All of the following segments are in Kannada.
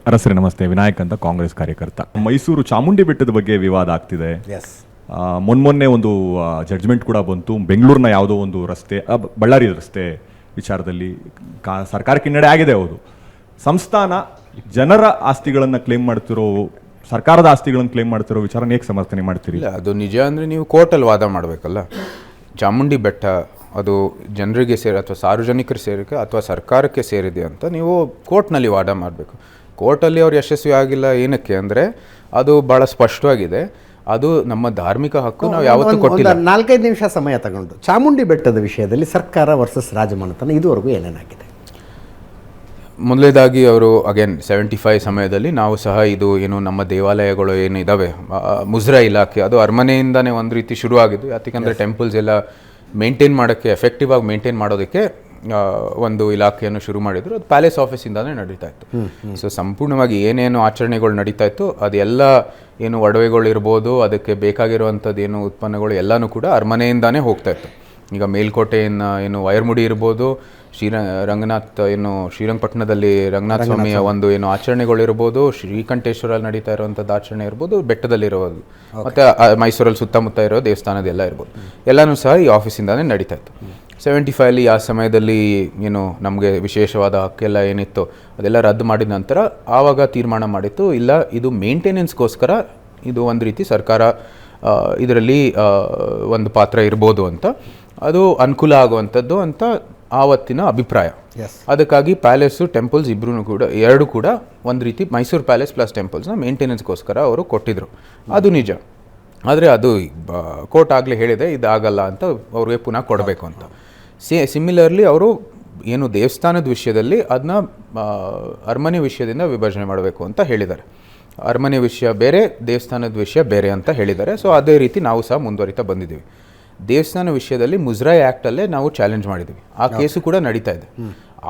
ಅರಸರೇ ನಮಸ್ತೆ. ವಿನಾಯಕ್ ಅಂತ, ಕಾಂಗ್ರೆಸ್ ಕಾರ್ಯಕರ್ತ. ಮೈಸೂರು ಚಾಮುಂಡಿ ಬೆಟ್ಟದ ಬಗ್ಗೆ ವಿವಾದ ಆಗ್ತಿದೆ. ಮೊನ್ನೆ ಒಂದು ಜಡ್ಜ್ಮೆಂಟ್ ಕೂಡ ಬಂತು. ಬೆಂಗಳೂರಿನ ಯಾವುದೋ ಒಂದು ರಸ್ತೆ, ಬಳ್ಳಾರಿ ರಸ್ತೆ ವಿಚಾರದಲ್ಲಿ ಸರ್ಕಾರಕ್ಕೆ ಹಿನ್ನಡೆ ಆಗಿದೆ. ಹೌದು, ಸಂಸ್ಥಾನ ಜನರ ಆಸ್ತಿಗಳನ್ನು ಕ್ಲೇಮ್ ಮಾಡ್ತಿರೋ, ಸರ್ಕಾರದ ಆಸ್ತಿಗಳನ್ನು ಕ್ಲೇಮ್ ಮಾಡ್ತಿರೋ ವಿಚಾರ ಹೇಗೆ ಸಮರ್ಥನೆ ಮಾಡ್ತೀರಿ? ಇಲ್ಲ, ಅದು ನಿಜ ಅಂದರೆ ನೀವು ಕೋರ್ಟಲ್ಲಿ ವಾದ ಮಾಡಬೇಕಲ್ಲ. ಚಾಮುಂಡಿ ಬೆಟ್ಟ ಅದು ಜನರಿಗೆ ಅಥವಾ ಸಾರ್ವಜನಿಕರು ಸೇರಿಕೆ ಅಥವಾ ಸರ್ಕಾರಕ್ಕೆ ಸೇರಿದೆ ಅಂತ ನೀವು ಕೋರ್ಟ್ನಲ್ಲಿ ವಾದ ಮಾಡಬೇಕು. ಕೋರ್ಟಲ್ಲಿ ಅವ್ರು ಯಶಸ್ವಿ ಆಗಿಲ್ಲ. ಏನಕ್ಕೆ ಅಂದರೆ ಅದು ಭಾಳ ಸ್ಪಷ್ಟವಾಗಿದೆ, ಅದು ನಮ್ಮ ಧಾರ್ಮಿಕ ಹಕ್ಕು, ನಾವು ಯಾವತ್ತೂ ಕೊಟ್ಟಿಲ್ಲ. 4-5 ನಿಮಿಷ ಸಮಯ ತಗೊಂಡು ಚಾಮುಂಡಿ ಬೆಟ್ಟದ ವಿಷಯದಲ್ಲಿ ಸರ್ಕಾರ ವರ್ಸಸ್ ರಾಜಮನೆತನ ಇದುವರೆಗೂ ಏನೇನಾಗಿದೆ? ಮೊದಲೇದಾಗಿ ಅವರು ಅಗೇನ್ 75 ಸಮಯದಲ್ಲಿ ನಾವು ಸಹ ಇದು ಏನು ನಮ್ಮ ದೇವಾಲಯಗಳು ಏನು ಇದ್ದಾವೆ, ಮುಜರಾ ಇಲಾಖೆ, ಅದು ಅರಮನೆಯಿಂದನೇ ಒಂದು ರೀತಿ ಶುರುವಾಗಿದ್ದು. ಯಾಕೆಂದರೆ ಟೆಂಪಲ್ಸ್ ಎಲ್ಲ ಮೇಂಟೈನ್ ಮಾಡೋಕ್ಕೆ, ಎಫೆಕ್ಟಿವ್ ಆಗಿ ಮೇಂಟೈನ್ ಮಾಡೋದಕ್ಕೆ ಒಂದು ಇಲಾಖೆಯನ್ನು ಶುರು ಮಾಡಿದ್ರು. ಅದು ಪ್ಯಾಲೇಸ್ ಆಫೀಸಿಂದಾನೇ ನಡೀತಾ ಇತ್ತು. ಸೊ ಸಂಪೂರ್ಣವಾಗಿ ಏನೇನು ಆಚರಣೆಗಳು ನಡೀತಾ ಇತ್ತು ಅದೆಲ್ಲ, ಏನು ಒಡವೆಗಳು ಇರ್ಬೋದು, ಅದಕ್ಕೆ ಬೇಕಾಗಿರುವಂಥದ್ದು ಏನು ಉತ್ಪನ್ನಗಳು ಎಲ್ಲನೂ ಕೂಡ ಅರಮನೆಯಿಂದಾನೇ ಹೋಗ್ತಾ ಇತ್ತು. ಈಗ ಮೇಲ್ಕೋಟೆಯಿಂದ ಏನು ವೈರ್ಮುಡಿ ಇರ್ಬೋದು, ರಂಗನಾಥ್ ಏನು ಶ್ರೀರಂಗಪಟ್ಟಣದಲ್ಲಿ ರಂಗನಾಥ ಸ್ವಾಮಿಯ ಒಂದು ಏನು ಆಚರಣೆಗಳಿರ್ಬೋದು, ಶ್ರೀಕಂಠೇಶ್ವರಲ್ಲಿ ನಡೀತಾ ಇರುವಂಥದ್ದು ಆಚರಣೆ ಇರ್ಬೋದು, ಬೆಟ್ಟದಲ್ಲಿರೋದು, ಮತ್ತು ಮೈಸೂರಲ್ಲಿ ಸುತ್ತಮುತ್ತ ಇರೋ ದೇವಸ್ಥಾನದೆಲ್ಲ ಇರ್ಬೋದು, ಎಲ್ಲನೂ ಸಹ ಈ ಆಫೀಸಿಂದಾನೇ ನಡೀತಾ ಇತ್ತು. 75 ಆ ಸಮಯದಲ್ಲಿ ಏನು ನಮಗೆ ವಿಶೇಷವಾದ ಹಕ್ಕೆಲ್ಲ ಏನಿತ್ತು ಅದೆಲ್ಲ ರದ್ದು ಮಾಡಿದ ನಂತರ ಆವಾಗ ತೀರ್ಮಾನ ಮಾಡಿತ್ತು, ಇಲ್ಲ ಇದು ಮೇಂಟೆನೆನ್ಸ್ಗೋಸ್ಕರ ಇದು ಒಂದು ರೀತಿ ಸರ್ಕಾರ ಇದರಲ್ಲಿ ಒಂದು ಪಾತ್ರ ಇರ್ಬೋದು ಅಂತ, ಅದು ಅನುಕೂಲ ಆಗುವಂಥದ್ದು ಅಂತ ಆವತ್ತಿನ ಅಭಿಪ್ರಾಯ. ಅದಕ್ಕಾಗಿ ಪ್ಯಾಲೇಸು ಟೆಂಪಲ್ಸ್ ಎರಡು ಕೂಡ ಒಂದು ರೀತಿ ಮೈಸೂರು ಪ್ಯಾಲೇಸ್ ಪ್ಲಸ್ ಟೆಂಪಲ್ಸ್ನ ಮೇಂಟೆನೆನ್ಸ್ಗೋಸ್ಕರ ಅವರು ಕೊಟ್ಟಿದ್ರು. ಅದು ನಿಜ. ಆದರೆ ಅದು ಕೋರ್ಟ್ ಆಗಲೇ ಹೇಳಿದೆ ಇದಾಗಲ್ಲ ಅಂತ, ಅವ್ರಿಗೆ ಪುನಃ ಕೊಡಬೇಕು ಅಂತ. ಸಿಮಿಲರ್ಲಿ ಅವರು ಏನು ದೇವಸ್ಥಾನದ ವಿಷಯದಲ್ಲಿ ಅದನ್ನ ಅರಮನೆ ವಿಷಯದಿಂದ ವಿಭಜನೆ ಮಾಡಬೇಕು ಅಂತ ಹೇಳಿದ್ದಾರೆ. ಅರಮನೆ ವಿಷಯ ಬೇರೆ, ದೇವಸ್ಥಾನದ ವಿಷಯ ಬೇರೆ ಅಂತ ಹೇಳಿದ್ದಾರೆ. ಸೊ ಅದೇ ರೀತಿ ನಾವು ಸಹ ಮುಂದುವರಿತಾ ಬಂದಿದ್ದೀವಿ. ದೇವಸ್ಥಾನ ವಿಷಯದಲ್ಲಿ ಮುಜರಾಯಿ ಆ್ಯಕ್ಟಲ್ಲೇ ನಾವು ಚಾಲೆಂಜ್ ಮಾಡಿದ್ವಿ. ಆ ಕೇಸು ಕೂಡ ನಡೀತಾ ಇದೆ.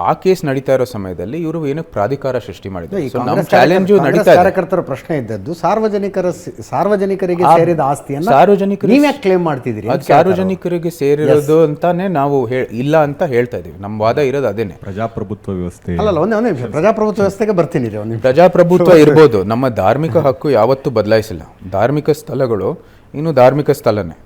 ಆ ಕೇಸ್ ನಡೀತಾ ಇರೋ ಸಮಯದಲ್ಲಿ ಇವರು ಏನಕ್ಕೆ ಪ್ರಾಧಿಕಾರ ಸೃಷ್ಟಿ ಮಾಡಿದ್ರು? ನಮ್ಮ ಚಾಲೆಂಜು ನಡೀತಾ ಇದೆ. ಕಾರ್ಯಕರ್ತರ ಪ್ರಶ್ನೆ ಇದ್ದದ್ದು ಸಾರ್ವಜನಿಕರಿಗೆ ಸೇರಿದ ಆಸ್ತಿಯನ್ನು ಸಾರ್ವಜನಿಕರು ಕ್ಲೇಮ್ ಮಾಡ್ತಿದ್ದೀರಿ. ಅದು ಸಾರ್ವಜನಿಕರಿಗೆ ಸೇರಿರೋದು ಅಂತಾನೆ ನಾವು ಇಲ್ಲ ಅಂತ ಹೇಳ್ತಾ ಇದೀವಿ. ನಮ್ಮ ವಾದ ಇರೋದು ಅದೇನೆ. ಪ್ರಜಾಪ್ರಭುತ್ವ ವ್ಯವಸ್ಥೆ ಅಲ್ಲ, ಒಂದೇ ನಿಮಿಷ, ಪ್ರಜಾಪ್ರಭುತ್ವ ವ್ಯವಸ್ಥೆಗೆ ಬರ್ತೀನಿ. ಪ್ರಜಾಪ್ರಭುತ್ವ ಇರ್ಬೋದು, ನಮ್ಮ ಧಾರ್ಮಿಕ ಹಕ್ಕು ಯಾವತ್ತೂ ಬದಲಾಯಿಸಿಲ್ಲ. ಧಾರ್ಮಿಕ ಸ್ಥಳಗಳು ಇನ್ನು ಧಾರ್ಮಿಕ ಸ್ಥಳನೇ.